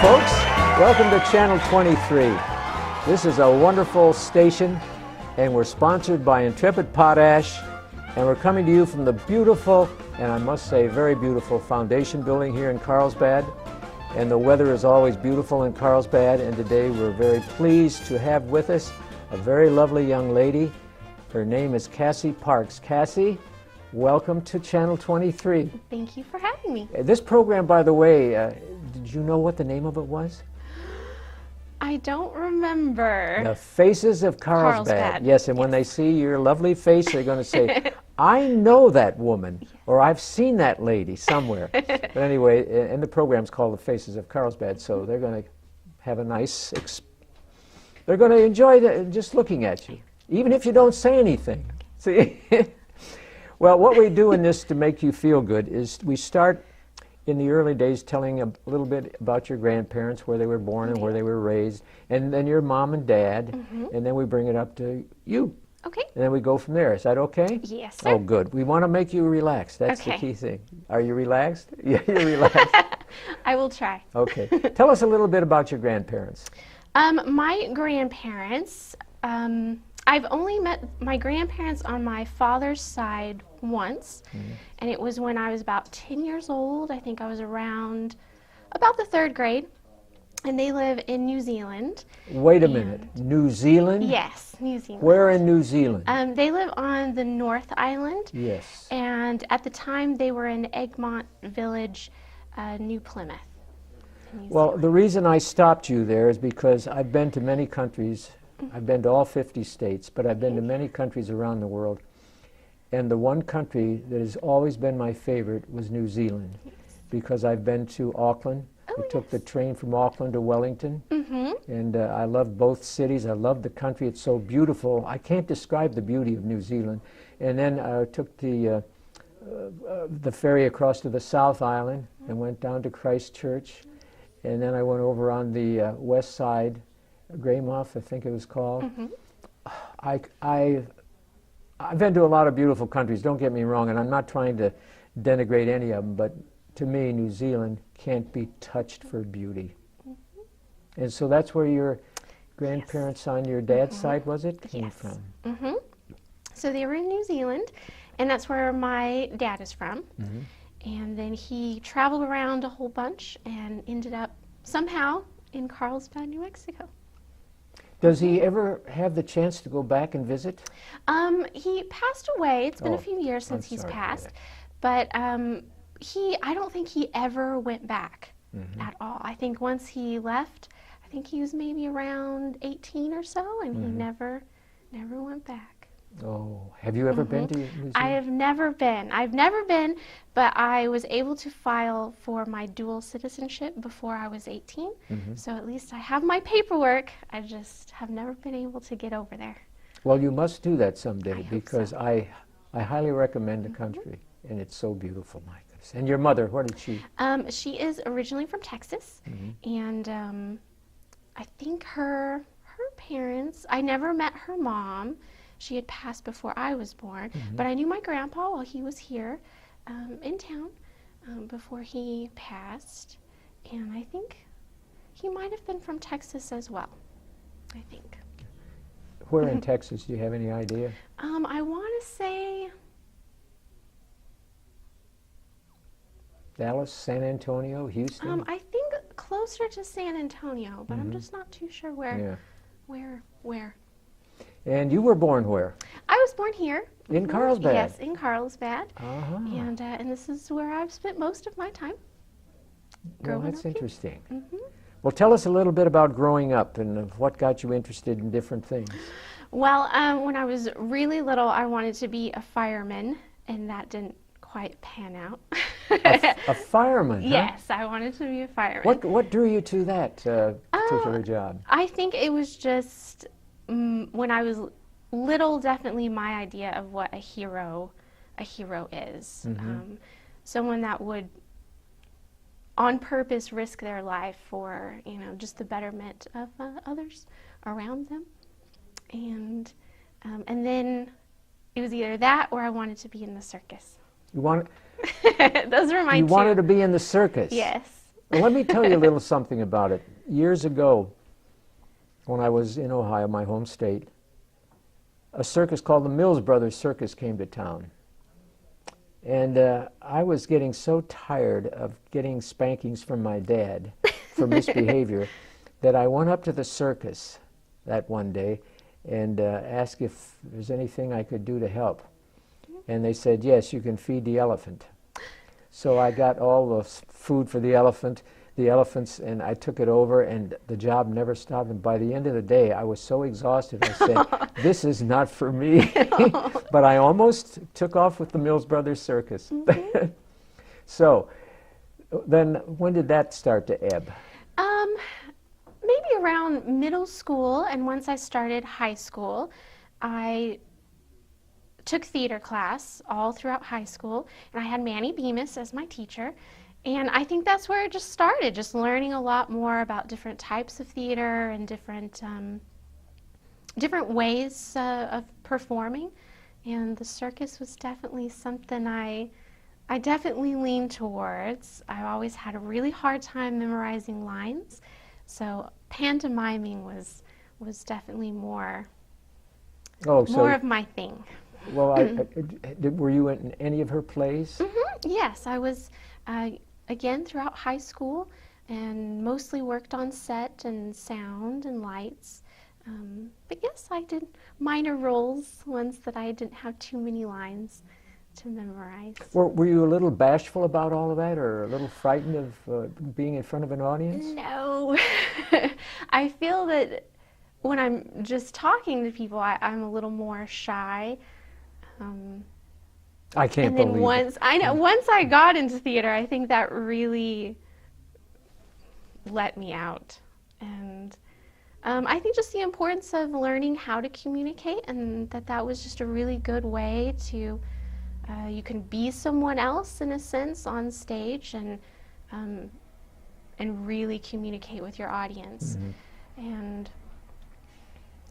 folks. Welcome to Channel 23. This is a wonderful station, and we're sponsored by Intrepid Potash, and we're coming to you from the beautiful, and I must say very beautiful, Foundation building here in Carlsbad. And the weather is always beautiful in Carlsbad, and today we're very pleased to have with us a very lovely young lady. Her name is Cassie Parks. Cassie, welcome to Channel 23. Thank you for having me. This program, by the way, did you know what the name of it was? I don't remember. The Faces of Carlsbad. Yes, and when they see your lovely face, they're going to say, I know that woman, or I've seen that lady somewhere. But anyway, and the program's called The Faces of Carlsbad, so they're going to have a nice, they're going to enjoy just looking at you, even if you don't say anything. See? Well, what we do in this to make you feel good is we start in the early days telling a little bit about your grandparents, where they were born and where they were raised, and then your mom and dad, and then we bring it up to you. Okay. And then we go from there. Is that okay? Yes, sir. Oh, good. We want to make you relaxed. That's the key thing. Are you relaxed? Yeah, you're relaxed. I will try. Okay. Tell us a little bit about your grandparents. My grandparents, I've only met my grandparents on my father's side once, and it was when I was about 10 years old. I think I was around about the 3rd grade, and they live in New Zealand. Wait a minute. New Zealand? Yes, New Zealand. Where in New Zealand? They live on the North Island. Yes. And at the time, they were in Egmont Village, New Plymouth. Well, the reason I stopped you there is because I've been to many countries. I've been to all 50 states, but I've been to many countries around the world. And the one country that has always been my favorite was New Zealand, because I've been to Auckland. I took the train from Auckland to Wellington, and I love both cities. I love the country. It's so beautiful. I can't describe the beauty of New Zealand. And then I took the ferry across to the South Island and went down to Christchurch. And then I went over on the west side, Greymouth, I think it was called. I've been to a lot of beautiful countries, don't get me wrong, and I'm not trying to denigrate any of them, but to me, New Zealand can't be touched for beauty. And so that's where your grandparents on your dad's side, was it, came from? So they were in New Zealand, and that's where my dad is from. And then he traveled around a whole bunch and ended up somehow in Carlsbad, New Mexico. Does he ever have the chance to go back and visit? He passed away. It's been a few years since he's passed, but I don't think he ever went back at all. I think once he left, I think he was maybe around 18 or so, and he never went back. Oh, have you ever been to New Zealand? I have never been. I've never been, but I was able to file for my dual citizenship before I was 18. So at least I have my paperwork. I just have never been able to get over there. Well, you must do that someday, because I highly recommend the country, and it's so beautiful, my goodness. And your mother, where did she? She is originally from Texas, and I think her parents, I never met her mom. She had passed before I was born, but I knew my grandpa while he was here in town before he passed, and I think he might have been from Texas as well, I think. Where in Texas? Do you have any idea? I want to say Dallas, San Antonio, Houston? I think closer to San Antonio, but I'm just not too sure where. And you were born where? I was born here. In Carlsbad? Yes, in Carlsbad. And this is where I've spent most of my time. Well, that's interesting. Well, tell us a little bit about growing up and what got you interested in different things. Well, when I was really little, I wanted to be a fireman, and that didn't quite pan out. A fireman, huh? Yes, I wanted to be a fireman. What drew you to that particular job? I think it was just when I was little, definitely my idea of what a hero is. Someone that would on purpose risk their life for, just the betterment of others around them. And then it was either that or I wanted to be in the circus. You want? Those were my two. You wanted to be in the circus? Yes. Well, let me tell you a little something about it. Years ago, when I was in Ohio, my home state, a circus called the Mills Brothers Circus came to town. And I was getting so tired of getting spankings from my dad for misbehavior that I went up to the circus that one day and asked if there's anything I could do to help. And they said, yes, you can feed the elephant. So I got all the food for the elephants, and I took it over, and the job never stopped. And by the end of the day, I was so exhausted, I said, this is not for me. But I almost took off with the Mills Brothers Circus. So then when did that start to ebb? Maybe around middle school, and once I started high school, I took theater class all throughout high school, and I had Manny Bemis as my teacher. And I think that's where it just started, just learning a lot more about different types of theater and different ways of performing. And the circus was definitely something I definitely leaned towards. I always had a really hard time memorizing lines, so pantomiming was definitely more of my thing. Well, were you in any of her plays? Yes, I was, again, throughout high school, and mostly worked on set and sound and lights. But yes, I did minor roles, ones that I didn't have too many lines to memorize. Were you a little bashful about all of that, or a little frightened of being in front of an audience? No. I feel that when I'm just talking to people, I'm a little more shy. I can't believe it. once I got into theater, I think that really let me out. And I think just the importance of learning how to communicate, and that was just a really good way to, you can be someone else in a sense on stage and really communicate with your audience. And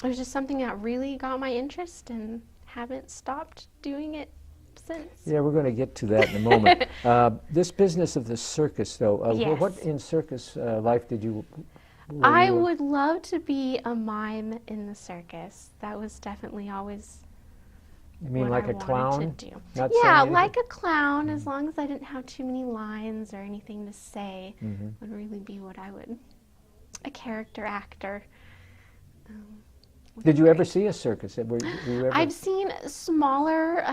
it was just something that really got my interest, and haven't stopped doing it since. Yeah, we're going to get to that in a moment. This business of the circus, though, Yes. what in circus life did you... I would love to be a mime in the circus. That was definitely always You mean what like I a clown? wanted to do. Not Yeah, saying anything? like a clown, as long as I didn't have too many lines or anything to say, would really be what I would, a character actor. Did you ever see a circus? Were you ever... I've seen smaller,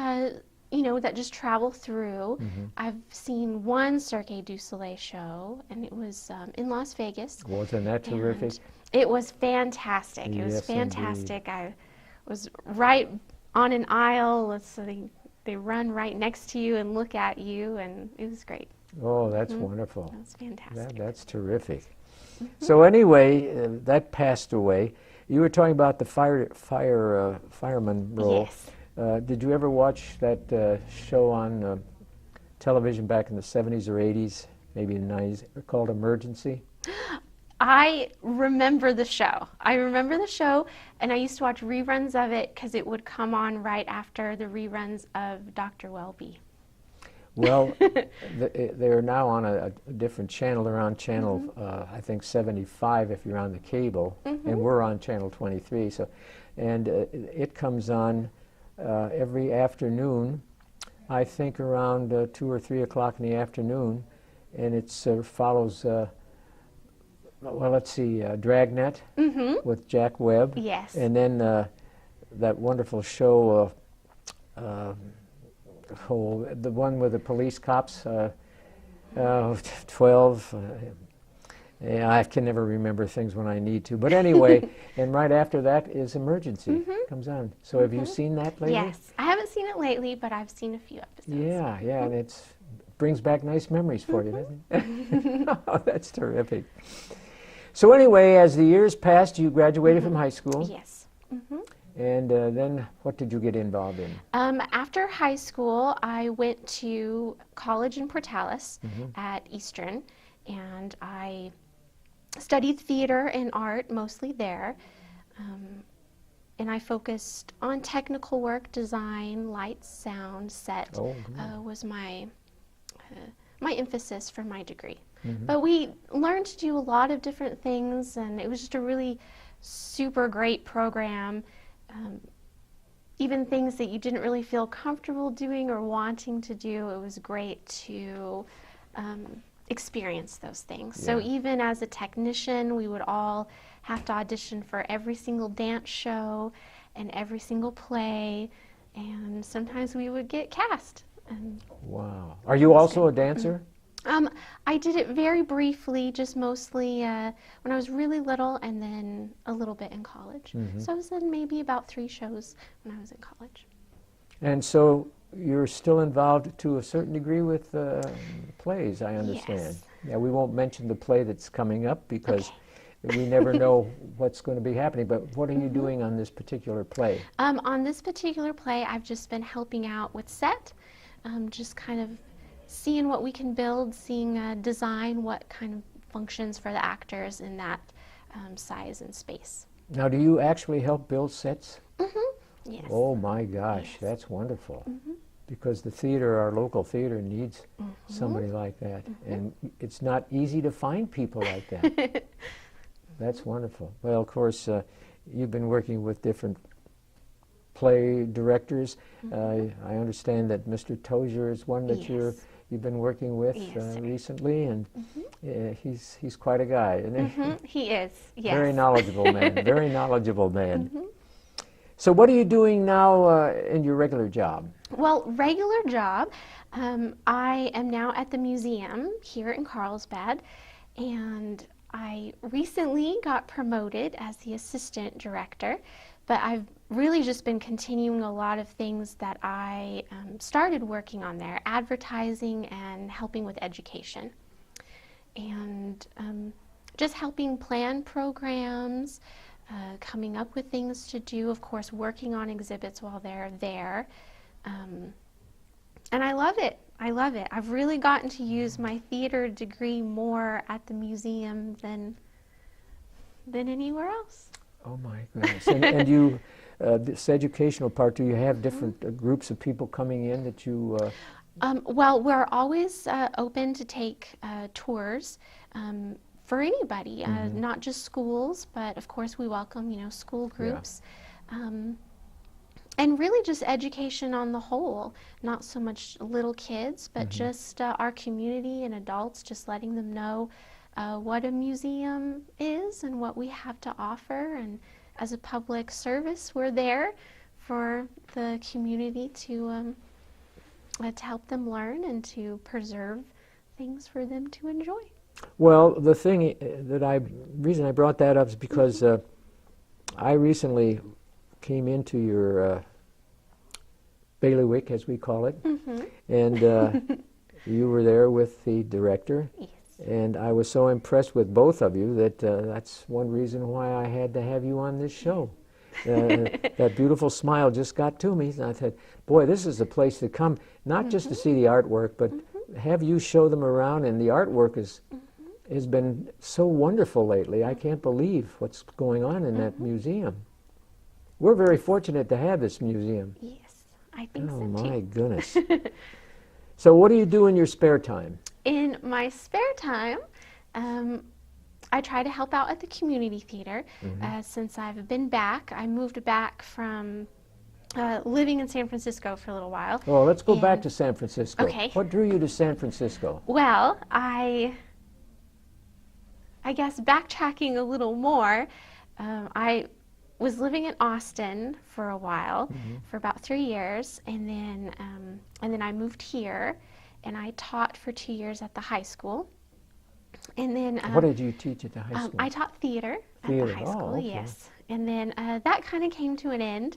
that just travel through. I've seen one Cirque du Soleil show, and it was in Las Vegas. Wasn't that terrific? And it was fantastic. It was Yes, fantastic. I was right on an aisle, so they run right next to you and look at you, and it was great. Oh, that's wonderful. It was fantastic. That's terrific. So anyway, that passed away. You were talking about the fireman role. Yes. Did you ever watch that show on television back in the 70s or 80s, maybe the 90s, called Emergency? I remember the show. And I used to watch reruns of it because it would come on right after the reruns of Dr. Welby. Well, they're now on a different channel. They're on channel, I think, 75 if you're on the cable, and we're on channel 23. So, and it comes on every afternoon, I think around 2 or 3 o'clock in the afternoon, and it follows, well, let's see, Dragnet with Jack Webb. Yes. And then that wonderful show, the one with the police cops, 12. Yeah, I can never remember things when I need to. But anyway, and right after that is Emergency. Comes on. So have you seen that lately? Yes. I haven't seen it lately, but I've seen a few episodes. Yeah, and it brings back nice memories for you, doesn't it? Oh, that's terrific. So anyway, as the years passed, you graduated from high school. Yes. And then what did you get involved in? After high school, I went to college in Portales at Eastern, and I studied theater and art mostly there. And I focused on technical work, design, lights, sound, set was my emphasis for my degree. But we learned to do a lot of different things, and it was just a really super great program. Even things that you didn't really feel comfortable doing or wanting to do, it was great to experience those things. So even as a technician, we would all have to audition for every single dance show and every single play, and sometimes we would get cast. And wow. Are you also a dancer? I did it very briefly, just mostly when I was really little, and then a little bit in college. So I was in maybe about 3 shows when I was in college. And so you're still involved to a certain degree with plays, I understand. Yes. Yeah, we won't mention the play that's coming up because we never know what's going to be happening, but what are you doing on this particular play? On this particular play, I've just been helping out with set, just kind of seeing what we can build, seeing design, what kind of functions for the actors in that size and space. Now, do you actually help build sets? Yes. Oh my gosh, that's wonderful. Because the theater, our local theater, needs somebody like that. And it's not easy to find people like that. That's wonderful. Well, of course, you've been working with different play directors. I understand that Mr. Tozier is one that you've been working with recently, and he's quite a guy, isn't he? He is, yes. Very knowledgeable man, very knowledgeable man. So what are you doing now in your regular job? Well, regular job, I am now at the museum here in Carlsbad, and I recently got promoted as the assistant director, but I've really just been continuing a lot of things that I started working on there, advertising and helping with education. And just helping plan programs, coming up with things to do, of course, working on exhibits while they're there. And I love it. I love it. I've really gotten to use my theater degree more at the museum than anywhere else. Oh my goodness. And you, this educational part, do you have different groups of people coming in that you... Well, we're always open to take tours for anybody, not just schools, but of course we welcome, school groups. And really just education on the whole, not so much little kids, but just our community and adults, just letting them know what a museum is and what we have to offer. And as a public service, we're there for the community to help them learn and to preserve things for them to enjoy. Well, the thing reason I brought that up is because I recently came into your bailiwick, as we call it, and you were there with the director. Yes. And I was so impressed with both of you that that's one reason why I had to have you on this show. That beautiful smile just got to me, and I thought, boy, this is a place to come, not just to see the artwork, but have you show them around, and the artwork has been so wonderful lately. I can't believe what's going on in that museum. We're very fortunate to have this museum. Yes, I think so Oh too. my goodness. So what do you do in your spare time? In my spare time, I try to help out at the community theater. Since I've been back, I moved back from living in San Francisco for a little while. Oh, let's go back to San Francisco. Okay. What drew you to San Francisco? Well, I guess backtracking a little more, I was living in Austin for a while, for about 3 years, and then I moved here, and I taught for 2 years at the high school. And then What did you teach at the high school? I taught theater at Theater. the high school, Oh, okay. yes. And then that kind of came to an end,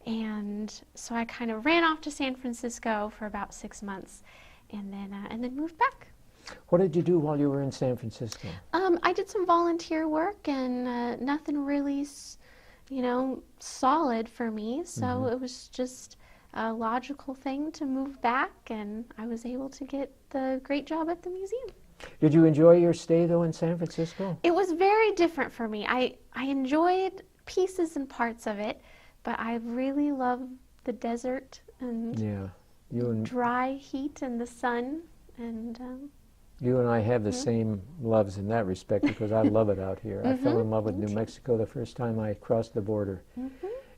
and so I kind of ran off to San Francisco for about 6 months, and then moved back. What did you do while you were in San Francisco? I did some volunteer work, and nothing really, solid for me. So it was just a logical thing to move back, and I was able to get the great job at the museum. Did you enjoy your stay, though, in San Francisco? It was very different for me. I enjoyed pieces and parts of it, but I really love the desert and Yeah. You and dry heat and the sun, and You and I have the same loves in that respect because I love it out here. I fell in love with New Mexico the first time I crossed the border.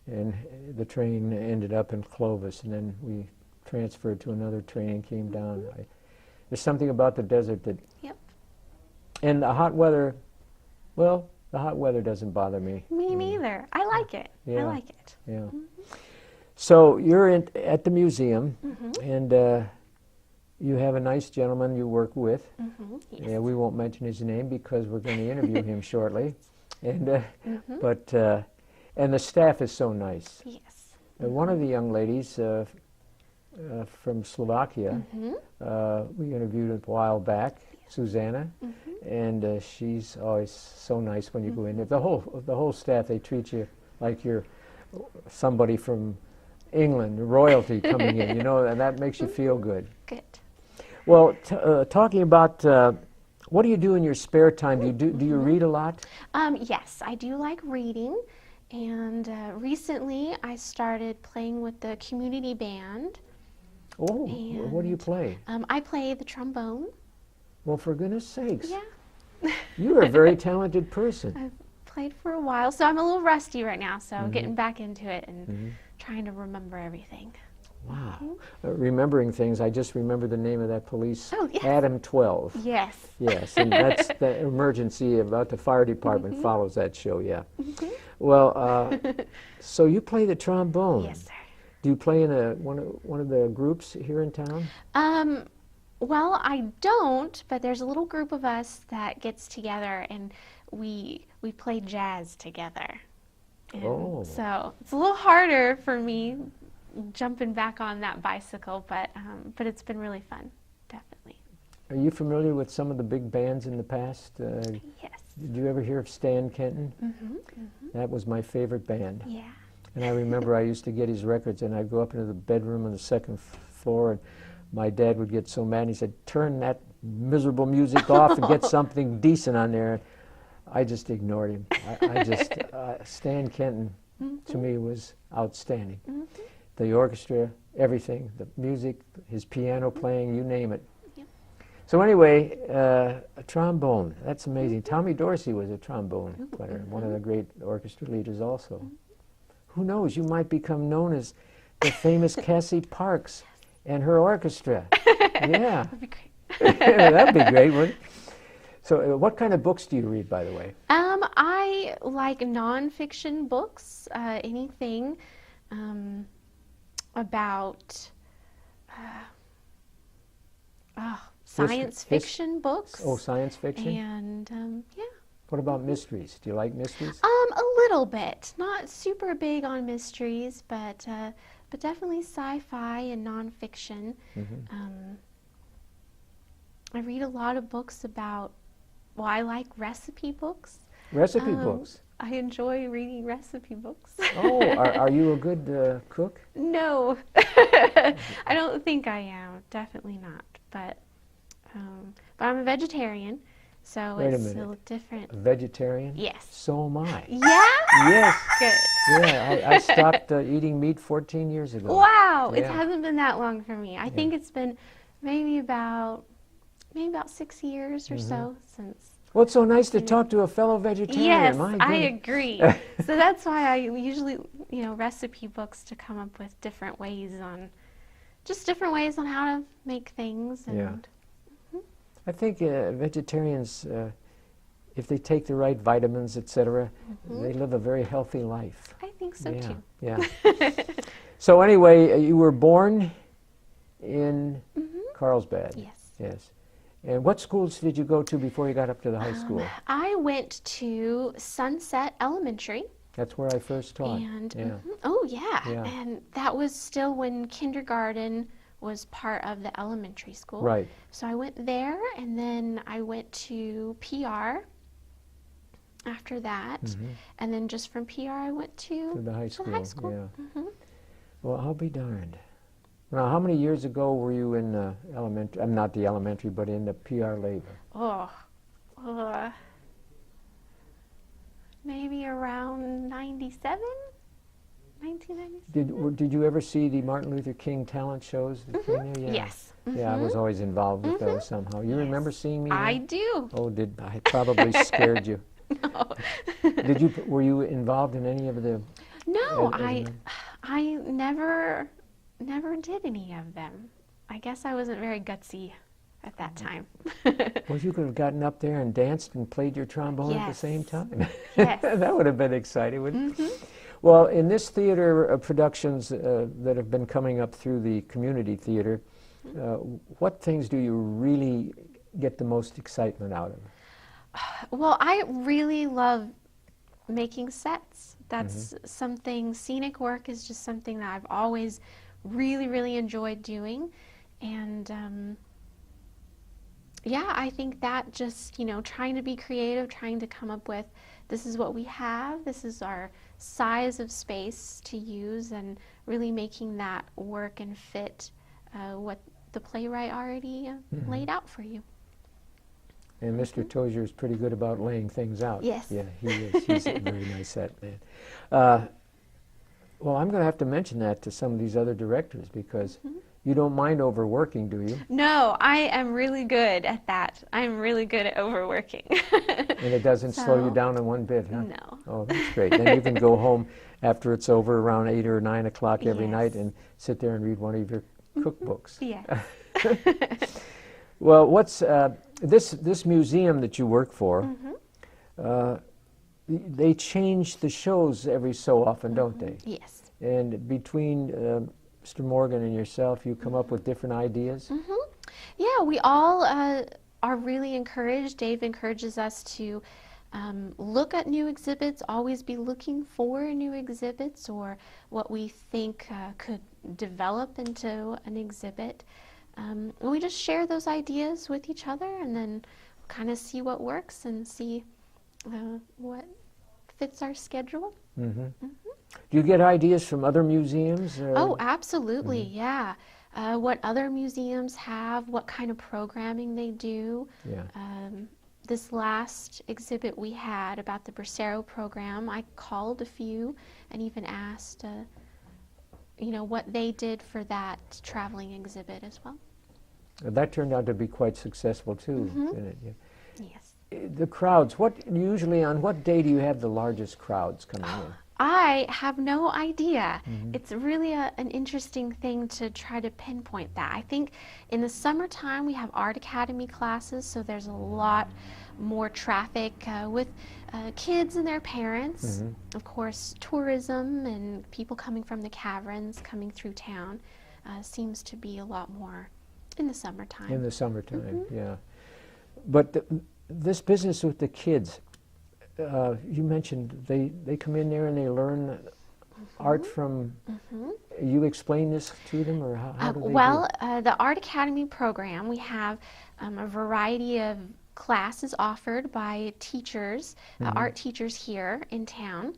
And the train ended up in Clovis, and then we transferred to another train and came down. There's something about the desert that... Yep. And the hot weather, well, the hot weather doesn't bother me. Me neither. I like it. Yeah. I like it. Yeah. So you're at the museum, and you have a nice gentleman you work with. Yes. Yeah, we won't mention his name because we're going to interview him shortly. And and the staff is so nice. Yes. One of the young ladies from Slovakia, we interviewed a while back, Susanna, and she's always so nice when you go in there. The whole staff, they treat you like you're somebody from England, royalty coming in, you know, and that makes you feel good. Good. Well, talking about what do you do in your spare time? Do you read a lot? Yes, I do like reading, and recently I started playing with the community band. Oh, what do you play? I play the trombone. Well, for goodness sakes. Yeah. You're a very talented person. I've played for a while, so I'm a little rusty right now, so getting back into it and trying to remember everything. Wow. Remembering things, I just remember the name of that police, Oh, yes. Adam 12. Yes. Yes, and that's the emergency about the fire department follows that show, yeah. Well, so you play the trombone. Yes, sir. Do you play in one of the groups here in town? Well, I don't, but there's a little group of us that gets together and we play jazz together. And so it's a little harder for me jumping back on that bicycle, but it's been really fun, definitely. Are you familiar with some of the big bands in the past? Yes. Did you ever hear of Stan Kenton? That was my favorite band. Yeah. And I remember I used to get his records, and I'd go up into the bedroom on the second floor, and my dad would get so mad. He said, "Turn that miserable music off and get something decent on there." I just ignored him. I just Stan Kenton to me was outstanding. The orchestra, everything, the music, his piano playing, you name it. Yep. So anyway, a trombone, that's amazing. Tommy Dorsey was a trombone player, one of the great orchestra leaders also. Who knows, you might become known as the famous Cassie Parks and her orchestra. Yeah. That'd be great. That'd be great, wouldn't it? So what kind of books do you read, by the way? I like nonfiction books, anything about science fiction books. Oh, science fiction? And yeah. What about mysteries? Do you like mysteries? A little bit. Not super big on mysteries, but definitely sci-fi and nonfiction. I read a lot of books about, well, I like recipe books. Recipe books? I enjoy reading recipe books. Oh, are you a good cook? No, I don't think I am. Definitely not. But I'm a vegetarian, so Wait it's a minute. a little different. A vegetarian? Yes. So am I. Yeah? Yes. Good. Yeah, I stopped eating meat 14 years ago. Wow, it Yeah. hasn't been that long for me. I think it's been maybe about 6 years or so since. Well, it's so nice to talk to a fellow vegetarian. Yes, My I goodness. agree. So that's why I usually, recipe books to come up with different ways on how to make things. And Yeah. I think vegetarians, if they take the right vitamins, etc., they live a very healthy life. I think so Yeah, too. yeah. So anyway, you were born in Carlsbad. Yes. Yes. And what schools did you go to before you got up to the high school? I went to Sunset Elementary. That's where I first taught. And yeah. oh yeah. Yeah. And that was still when kindergarten was part of the elementary school. Right. So I went there, and then I went to PR after that, and then just from PR I went to the high school. high school. Yeah. Well, I'll be darned. Now, how many years ago were you in elementary? I'm not the elementary, but in the PR labor. Maybe around 97. 1996. Did you ever see the Martin Luther King talent shows that came there? Yeah. Yes. Yeah, I was always involved with those somehow. You remember seeing me there? I do. Oh, I probably scared you. No. Were you involved in any of the? No, as a- I never did any of them. I guess I wasn't very gutsy at that time. Well, you could have gotten up there and danced and played your trombone at the Yes. same time. Yes. That would have been exciting, wouldn't it? Well, in this theater productions that have been coming up through the community theater, what things do you really get the most excitement out of? Well, I really love making sets. That's something, scenic work is just something that I've always really enjoyed doing. And yeah, I think that just, trying to be creative, trying to come up with, this is what we have, this is our size of space to use, and really making that work and fit what the playwright already laid out for you. And Mr. Tozier is pretty good about laying things out. Yes. Yeah, he is. He's a very nice set man. Well, I'm going to have to mention that to some of these other directors, because you don't mind overworking, do you? No, I am really good at that. I'm really good at overworking. And it doesn't slow you down in one bit, huh? No. Oh, that's great. Then you can go home after it's over around 8 or 9 o'clock every night and sit there and read one of your cookbooks. Yes. Well, what's this museum that you work for? They change the shows every so often, don't they? Yes. And between Mr. Morgan and yourself, you come up with different ideas? Yeah, we all are really encouraged. Dave encourages us to look at new exhibits, always be looking for new exhibits or what we think could develop into an exhibit. And we just share those ideas with each other and then kind of see what works and see what fits our schedule. Do you get ideas from other museums? Oh, absolutely, yeah. What other museums have, what kind of programming they do. Yeah. This last exhibit we had about the Bracero program, I called a few and even asked, what they did for that traveling exhibit as well. That turned out to be quite successful too, didn't it? Yeah. Yes. The crowds, usually on what day do you have the largest crowds coming in? I have no idea. It's really an interesting thing to try to pinpoint that. I think in the summertime we have Art Academy classes, so there's a lot more traffic with kids and their parents. Of course, tourism and people coming from the caverns coming through town seems to be a lot more in the summertime. In the summertime, yeah. But this business with the kids, you mentioned they come in there and they learn art from, you explain this to them, or how do they well, the Art Academy program, we have a variety of classes offered by teachers, art teachers here in town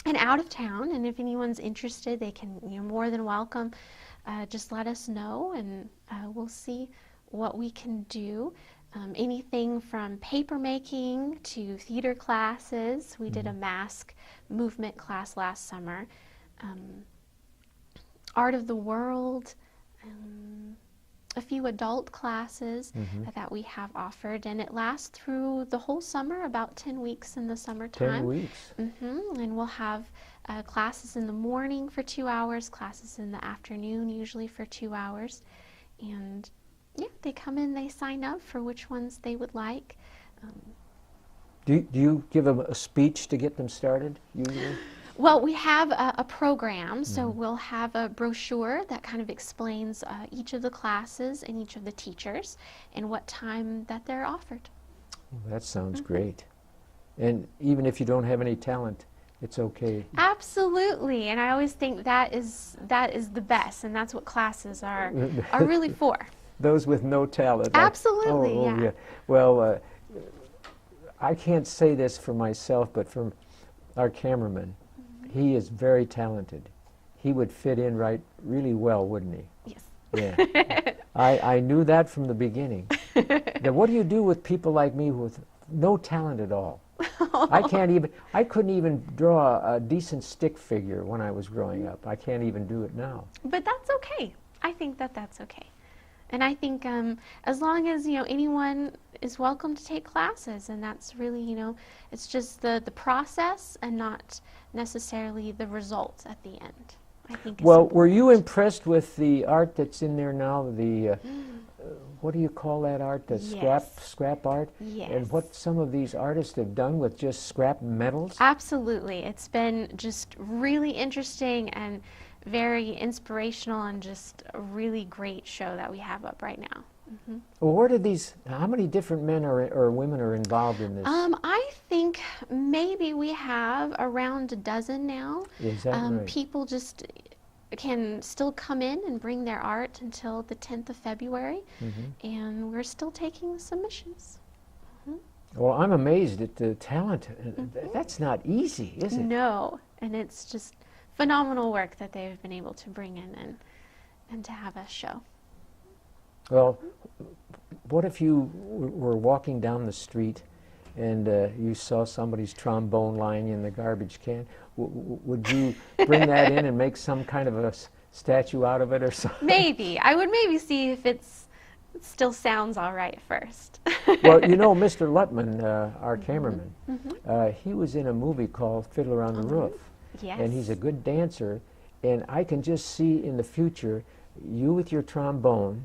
and out of town, and if anyone's interested, they can, you're more than welcome. Just let us know and we'll see what we can do. Anything from paper making to theater classes. We did a mask movement class last summer. Art of the world, a few adult classes that we have offered, and it lasts through the whole summer, about 10 weeks in the summertime. 10 weeks? And we'll have classes in the morning for 2 hours, classes in the afternoon usually for 2 hours, and yeah, they come in, they sign up for which ones they would like. Do you give them a speech to get them started, usually? Well, we have a program, so we'll have a brochure that kind of explains each of the classes and each of the teachers and what time that they're offered. Well, that sounds great. And even if you don't have any talent, it's okay. Absolutely, and I always think that is the best, and that's what classes are really for. Those with no talent. Absolutely, yeah. Well, I can't say this for myself, but from our cameraman, he is very talented. He would fit in really well, wouldn't he? Yes. Yeah. I knew that from the beginning. Now, what do you do with people like me with no talent at all? I couldn't even draw a decent stick figure when I was growing up. I can't even do it now. But that's okay. I think that that's okay. And I think as long as, anyone is welcome to take classes, and that's really, it's just the process and not necessarily the results at the end. I think is Well, were important. you impressed with the art that's in there now? The what do you call that art? The Yes. scrap art? Yes. And what some of these artists have done with just scrap metals? Absolutely. It's been just really interesting and very inspirational, and just a really great show that we have up right now. Well, how many different men or women are involved in this? I think maybe we have around a dozen now. Is that right? People just can still come in and bring their art until the 10th of February, and we're still taking submissions. Well, I'm amazed at the talent. That's not easy, is it? No, and it's just phenomenal work that they've been able to bring in and to have us show. Well, what if you were walking down the street and you saw somebody's trombone lying in the garbage can? Would you bring that in and make some kind of a statue out of it or something? Maybe. I would maybe see if it still sounds all right first. Well, Mr. Lutman, our cameraman, he was in a movie called Fiddler on the Roof. Yes. And he's a good dancer, and I can just see in the future you with your trombone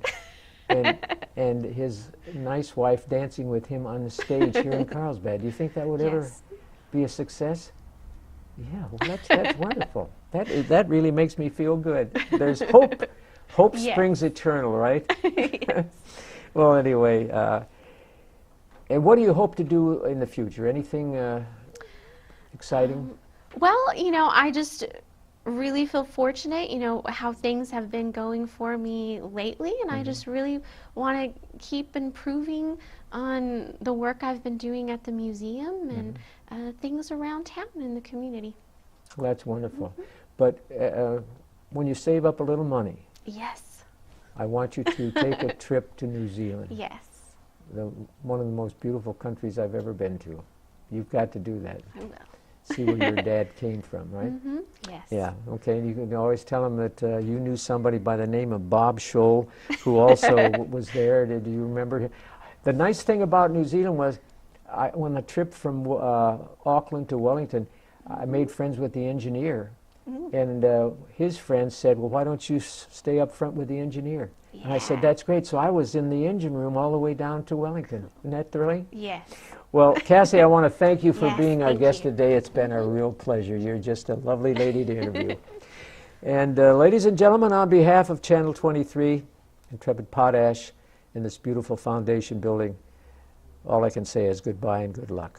and his nice wife dancing with him on the stage here in Carlsbad. Do you think that would ever Yes. be a success? Yeah, well, that's wonderful. That really makes me feel good. There's hope. Hope Yes. springs eternal, right? Yes. Well, anyway, and what do you hope to do in the future? Anything exciting? Well, I just really feel fortunate, how things have been going for me lately, and I just really want to keep improving on the work I've been doing at the museum and things around town in the community. Well, that's wonderful. But when you save up a little money, Yes. I want you to take a trip to New Zealand, Yes. one of the most beautiful countries I've ever been to. You've got to do that. I will. See where your dad came from, right? Yes. Yeah, okay. And you can always tell him that you knew somebody by the name of Bob Scholl, who also was there. Do you remember him? The nice thing about New Zealand was, on the trip from Auckland to Wellington, I made friends with the engineer. And his friends said, well, why don't you stay up front with the engineer? And I said, that's great. So I was in the engine room all the way down to Wellington. Isn't that thrilling? Yes. Well, Cassie, I want to thank you for Yes, being our thank guest you. today. It's been a real pleasure. You're just a lovely lady to interview. And ladies and gentlemen, on behalf of Channel 23, Intrepid Potash, and this beautiful foundation building, all I can say is goodbye and good luck.